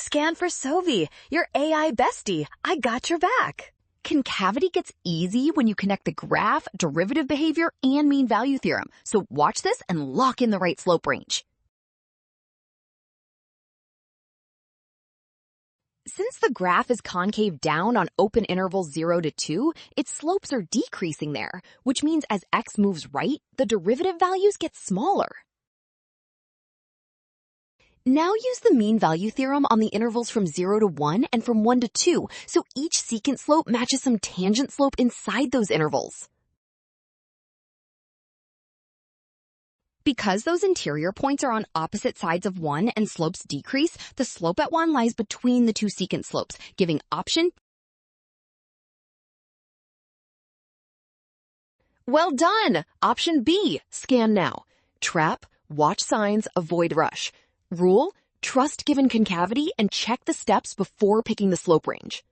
Scan for Sovi, your AI bestie. I got your back. Concavity gets easy when you connect the graph, derivative behavior, and mean value theorem. So watch this and lock in the right slope range. Since the graph is concave down on open intervals 0 to 2, its slopes are decreasing there, which means as x moves right, the derivative values get smaller. Now use the mean value theorem on the intervals from 0 to 1 and from 1 to 2, so each secant slope matches some tangent slope inside those intervals. Because those interior points are on opposite sides of 1 and slopes decrease, the slope at 1 lies between the two secant slopes, giving option. Well done! Option B, scan now. Trap, watch signs, avoid rush. Rule, trust given concavity and check the steps before picking the slope range.